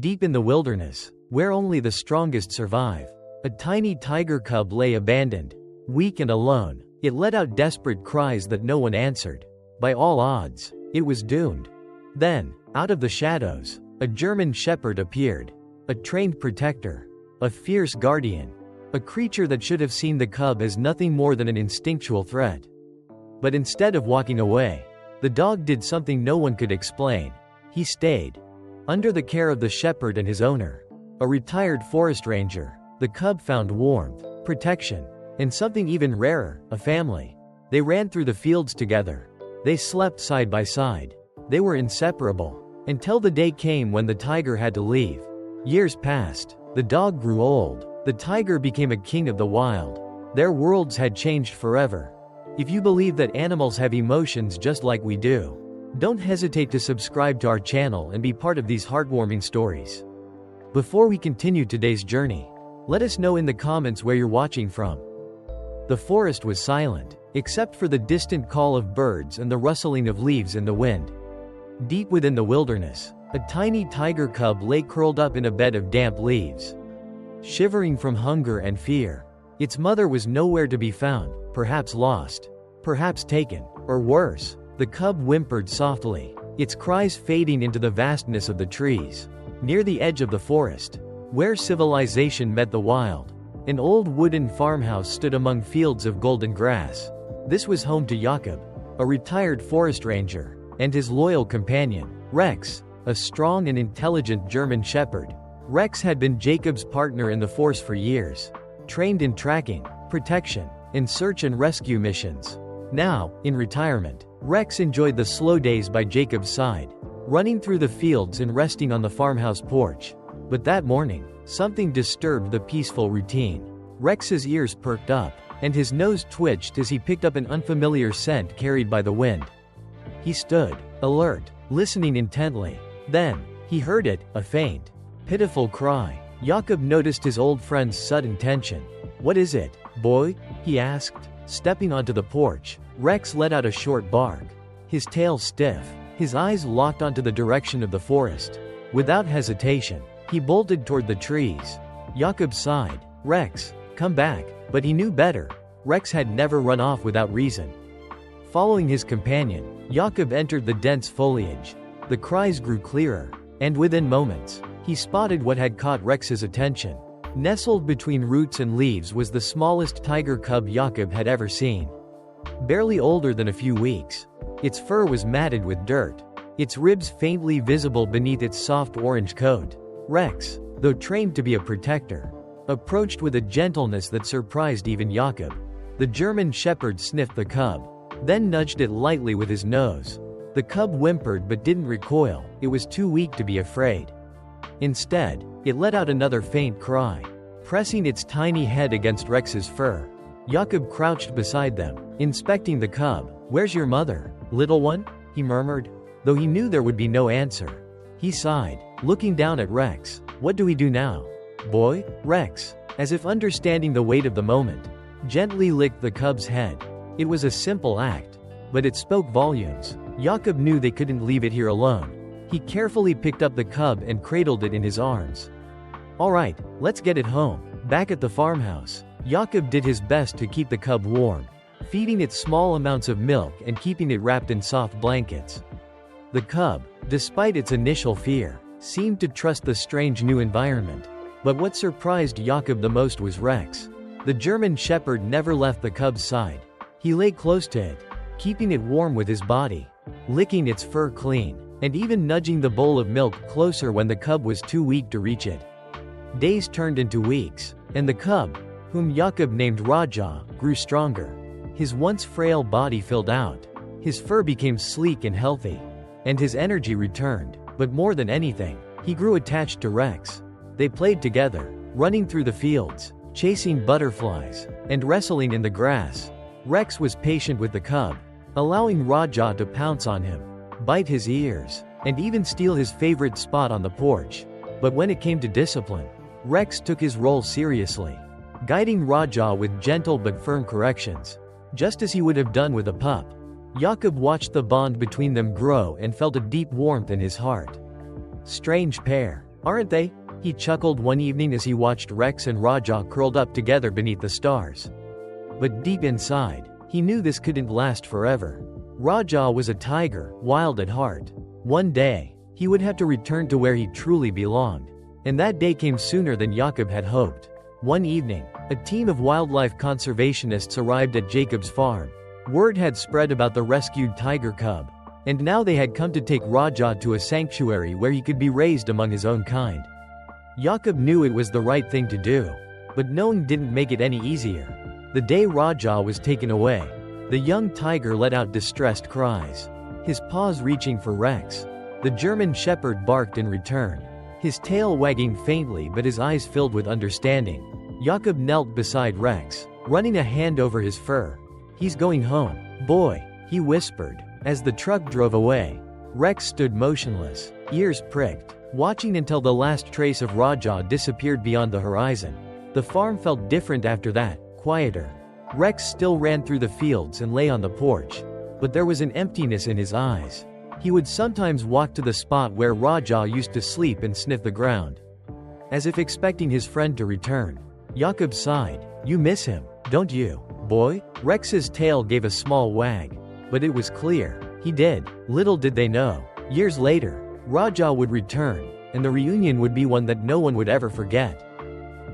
Deep in the wilderness, where only the strongest survive, a tiny tiger cub lay abandoned, weak and alone. It let out desperate cries that no one answered. By all odds, it was doomed. Then, out of the shadows, a German shepherd appeared. A trained protector. A fierce guardian. A creature that should have seen the cub as nothing more than an instinctual threat. But instead of walking away, the dog did something no one could explain. He stayed. Under the care of the shepherd and his owner, a retired forest ranger, the cub found warmth, protection, and something even rarer, a family. They ran through the fields together. They slept side by side. They were inseparable. Until the day came when the tiger had to leave. Years passed. The dog grew old. The tiger became a king of the wild. Their worlds had changed forever. If you believe that animals have emotions just like we do, don't hesitate to subscribe to our channel and be part of these heartwarming stories. Before we continue today's journey, let us know in the comments where you're watching from. The forest was silent, except for the distant call of birds and the rustling of leaves in the wind. Deep within the wilderness, a tiny tiger cub lay curled up in a bed of damp leaves, shivering from hunger and fear. Its mother was nowhere to be found, perhaps lost, perhaps taken, or worse. The cub whimpered softly, its cries fading into the vastness of the trees. Near the edge of the forest, where civilization met the wild, an old wooden farmhouse stood among fields of golden grass. This was home to Jakob, a retired forest ranger, and his loyal companion, Rex, a strong and intelligent German shepherd. Rex had been Jacob's partner in the force for years, trained in tracking, protection, and search and rescue missions. Now, in retirement, Rex enjoyed the slow days by Jacob's side, running through the fields and resting on the farmhouse porch. But that morning, something disturbed the peaceful routine. Rex's ears perked up, and his nose twitched as he picked up an unfamiliar scent carried by the wind. He stood, alert, listening intently. Then, he heard it, a faint, pitiful cry. Jakob noticed his old friend's sudden tension. "What is it, boy?" he asked. Stepping onto the porch, Rex let out a short bark. His tail stiff, his eyes locked onto the direction of the forest. Without hesitation, he bolted toward the trees. Jakob sighed. "Rex, come back." But he knew better. Rex had never run off without reason. Following his companion, Jakob entered the dense foliage. The cries grew clearer, and within moments, he spotted what had caught Rex's attention. Nestled between roots and leaves was the smallest tiger cub Jakob had ever seen. Barely older than a few weeks. Its fur was matted with dirt, its ribs faintly visible beneath its soft orange coat. Rex, though trained to be a protector, approached with a gentleness that surprised even Jakob. The German shepherd sniffed the cub, then nudged it lightly with his nose. The cub whimpered but didn't recoil. It was too weak to be afraid. Instead, it let out another faint cry, pressing its tiny head against Rex's fur. Jakob crouched beside them, inspecting the cub. "Where's your mother, little one?" he murmured, though he knew there would be no answer. He sighed, looking down at Rex. "What do we do now, boy?" Rex, as if understanding the weight of the moment, gently licked the cub's head. It was a simple act, but it spoke volumes. Jakob knew they couldn't leave it here alone. He carefully picked up the cub and cradled it in his arms. "All right, let's get it home." Back at the farmhouse, Jakob did his best to keep the cub warm, feeding it small amounts of milk and keeping it wrapped in soft blankets. The cub, despite its initial fear, seemed to trust the strange new environment. But what surprised Jakob the most was Rex. The German shepherd never left the cub's side. He lay close to it, keeping it warm with his body, licking its fur clean, and even nudging the bowl of milk closer when the cub was too weak to reach it. Days turned into weeks, and the cub, whom Jakob named Raja, grew stronger. His once frail body filled out. His fur became sleek and healthy, and his energy returned. But more than anything, he grew attached to Rex. They played together, running through the fields, chasing butterflies, and wrestling in the grass. Rex was patient with the cub, allowing Raja to pounce on him, bite his ears, and even steal his favorite spot on the porch. But when it came to discipline, Rex took his role seriously, guiding Raja with gentle but firm corrections, just as he would have done with a pup. Jakob watched the bond between them grow and felt a deep warmth in his heart. Strange pair. Aren't they? He chuckled one evening as he watched Rex and Rajah curled up together beneath the stars. But deep inside, he knew this couldn't last forever. Rajah was a tiger, wild at heart. One day, he would have to return to where he truly belonged. And that day came sooner than Jacob had hoped. One evening, a team of wildlife conservationists arrived at Jacob's farm. Word had spread about the rescued tiger cub, and now they had come to take Rajah to a sanctuary where he could be raised among his own kind. Jacob knew it was the right thing to do, but knowing didn't make it any easier. The day Rajah was taken away, the young tiger let out distressed cries, his paws reaching for Rex. The German shepherd barked in return, his tail wagging faintly but his eyes filled with understanding. Jacob knelt beside Rex, running a hand over his fur. "He's going home, boy," he whispered. As the truck drove away, Rex stood motionless, ears pricked, watching until the last trace of Rajah disappeared beyond the horizon. The farm felt different after that, quieter. Rex still ran through the fields and lay on the porch, but there was an emptiness in his eyes. He would sometimes walk to the spot where Rajah used to sleep and sniff the ground, as if expecting his friend to return. Jacob sighed. "You miss him, don't you, boy?" Rex's tail gave a small wag. But it was clear, he did. Little did they know, years later, Rajah would return, and the reunion would be one that no one would ever forget.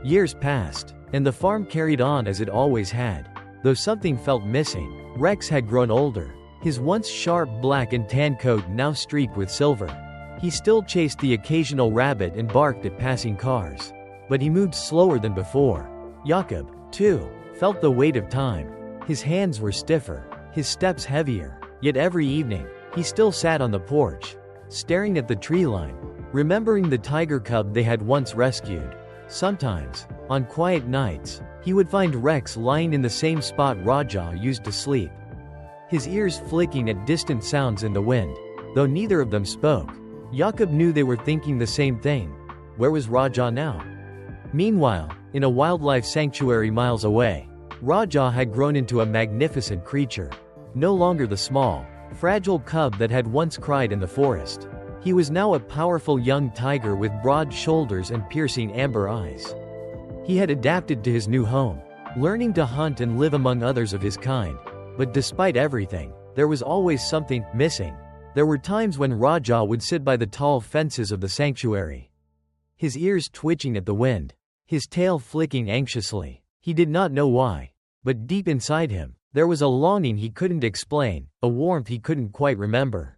Years passed, and the farm carried on as it always had. Though something felt missing, Rex had grown older, his once sharp black and tan coat now streaked with silver. He still chased the occasional rabbit and barked at passing cars. But he moved slower than before. Jacob, too, felt the weight of time. His hands were stiffer, his steps heavier, yet every evening, he still sat on the porch, staring at the tree line, remembering the tiger cub they had once rescued. Sometimes, on quiet nights, he would find Rex lying in the same spot Rajah used to sleep, his ears flicking at distant sounds in the wind. Though neither of them spoke, Jacob knew they were thinking the same thing. Where was Rajah now? Meanwhile, in a wildlife sanctuary miles away, Rajah had grown into a magnificent creature. No longer the small, fragile cub that had once cried in the forest. He was now a powerful young tiger with broad shoulders and piercing amber eyes. He had adapted to his new home, learning to hunt and live among others of his kind. But despite everything, there was always something missing. There were times when Rajah would sit by the tall fences of the sanctuary, his ears twitching at the wind, his tail flicking anxiously. He did not know why, but deep inside him, there was a longing he couldn't explain, a warmth he couldn't quite remember.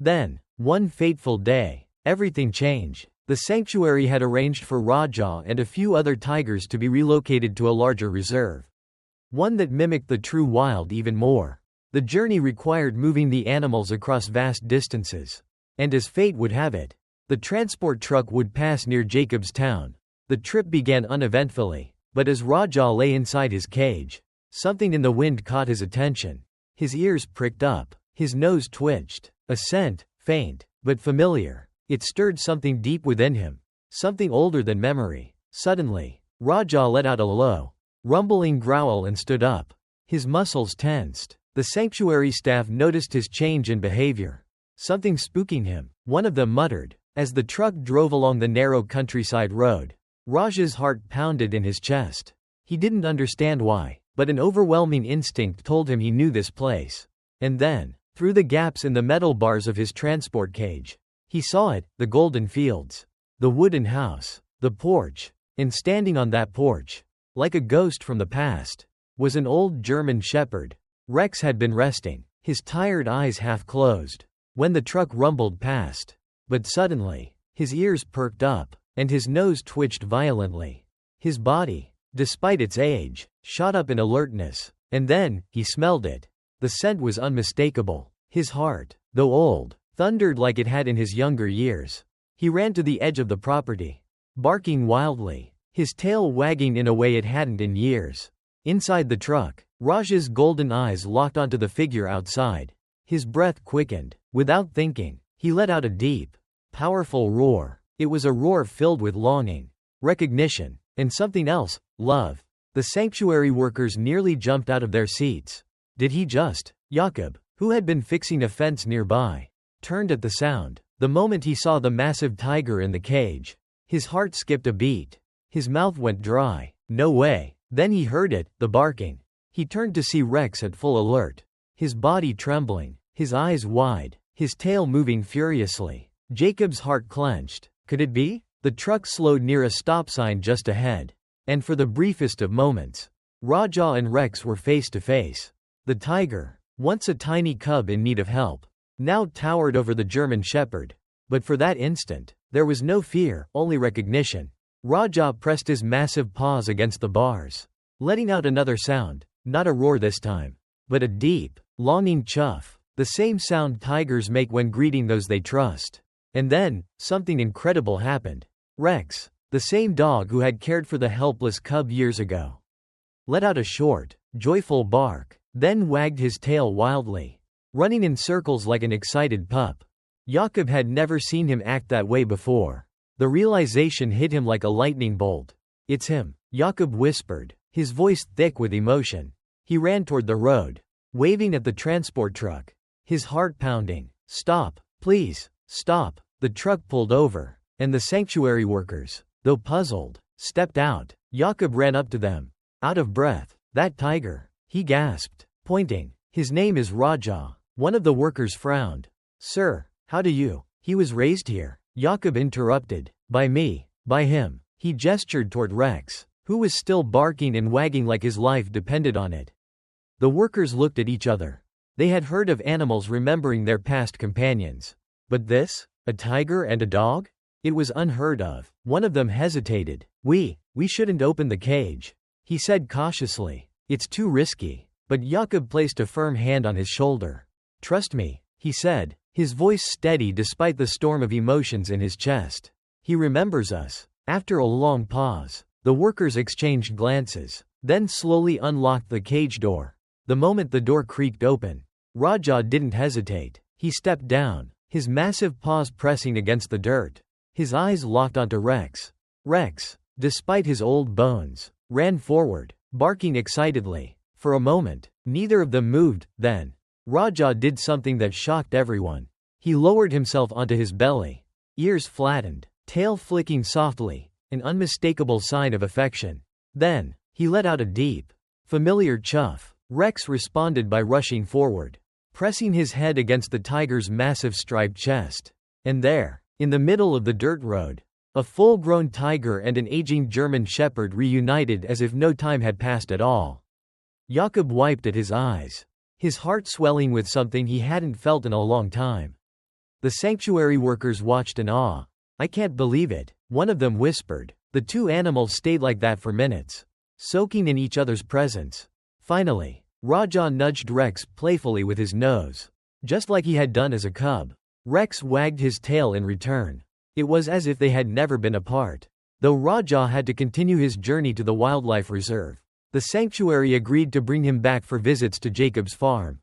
Then, one fateful day, everything changed. The sanctuary had arranged for Rajah and a few other tigers to be relocated to a larger reserve, one that mimicked the true wild even more. The journey required moving the animals across vast distances. And as fate would have it, the transport truck would pass near Jacob's town. The trip began uneventfully. But as Rajah lay inside his cage, something in the wind caught his attention. His ears pricked up, his nose twitched. A scent, faint, but familiar. It stirred something deep within him, something older than memory. Suddenly, Rajah let out a low, rumbling growl and stood up. His muscles tensed. The sanctuary staff noticed his change in behavior. Something spooking him, one of them muttered, as the truck drove along the narrow countryside road. Rajah's heart pounded in his chest. He didn't understand why, but an overwhelming instinct told him he knew this place. And then, through the gaps in the metal bars of his transport cage, he saw it, the golden fields, the wooden house, the porch. And standing on that porch, like a ghost from the past, was an old German shepherd. Rex had been resting, his tired eyes half closed, when the truck rumbled past. But suddenly, his ears perked up, and his nose twitched violently. His body, despite its age, shot up in alertness. And then, he smelled it. The scent was unmistakable. His heart, though old, thundered like it had in his younger years. He ran to the edge of the property, barking wildly, his tail wagging in a way it hadn't in years. Inside the truck, Rajah's golden eyes locked onto the figure outside. His breath quickened. Without thinking, he let out a deep, powerful roar. It was a roar filled with longing, recognition, and something else, love. The sanctuary workers nearly jumped out of their seats. Did he just? Jacob, who had been fixing a fence nearby, turned at the sound. The moment he saw the massive tiger in the cage, his heart skipped a beat. His mouth went dry. No way. Then he heard it, the barking. He turned to see Rex at full alert. His body trembling, his eyes wide, his tail moving furiously. Jacob's heart clenched. Could it be? The truck slowed near a stop sign just ahead. And for the briefest of moments, Rajah and Rex were face to face. The tiger, once a tiny cub in need of help, now towered over the German shepherd. But for that instant, there was no fear, only recognition. Rajah pressed his massive paws against the bars, letting out another sound, not a roar this time, but a deep, longing chuff, the same sound tigers make when greeting those they trust. And then, something incredible happened. Rex, the same dog who had cared for the helpless cub years ago, let out a short, joyful bark, then wagged his tail wildly, running in circles like an excited pup. Jakob had never seen him act that way before. The realization hit him like a lightning bolt. It's him, Jakob whispered, his voice thick with emotion. He ran toward the road, waving at the transport truck, his heart pounding. Stop, please, stop. The truck pulled over, and the sanctuary workers, though puzzled, stepped out. Jakob ran up to them, out of breath. That tiger, he gasped, pointing. His name is Rajah. One of the workers frowned. Sir, how do you? He was raised here. Jakob interrupted. By me, by him. He gestured toward Rex, who was still barking and wagging like his life depended on it. The workers looked at each other. They had heard of animals remembering their past companions. But this? A tiger and a dog? It was unheard of. One of them hesitated. We shouldn't open the cage, he said cautiously. It's too risky. But Jakob placed a firm hand on his shoulder. Trust me, he said, his voice steady despite the storm of emotions in his chest. He remembers us. After a long pause, the workers exchanged glances, then slowly unlocked the cage door. The moment the door creaked open, Rajah didn't hesitate. He stepped down, his massive paws pressing against the dirt. His eyes locked onto Rex. Rex, despite his old bones, ran forward, barking excitedly. For a moment, neither of them moved. Then, Rajah did something that shocked everyone. He lowered himself onto his belly, ears flattened, tail flicking softly, an unmistakable sign of affection. Then, he let out a deep, familiar chuff. Rex responded by rushing forward, pressing his head against the tiger's massive striped chest. And there, in the middle of the dirt road, a full-grown tiger and an aging German shepherd reunited as if no time had passed at all. Jakob wiped at his eyes, his heart swelling with something he hadn't felt in a long time. The sanctuary workers watched in awe. I can't believe it, one of them whispered. The two animals stayed like that for minutes, soaking in each other's presence. Finally, Rajah nudged Rex playfully with his nose, just like he had done as a cub. Rex wagged his tail in return. It was as if they had never been apart. Though Rajah had to continue his journey to the wildlife reserve, the sanctuary agreed to bring him back for visits to Jacob's farm.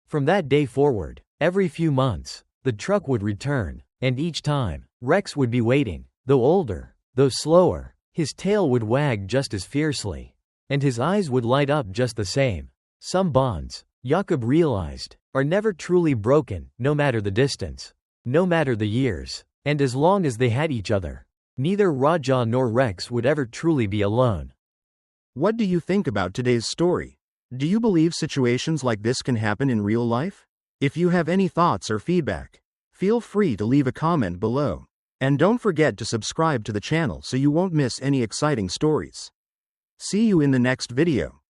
From that day forward, every few months, the truck would return, and each time, Rex would be waiting. Though older, though slower, his tail would wag just as fiercely, and his eyes would light up just the same. Some bonds, Jakob realized, are never truly broken, no matter the distance, no matter the years, and as long as they had each other, neither Rajah nor Rex would ever truly be alone. What do you think about today's story? Do you believe situations like this can happen in real life? If you have any thoughts or feedback, feel free to leave a comment below. And don't forget to subscribe to the channel so you won't miss any exciting stories. See you in the next video.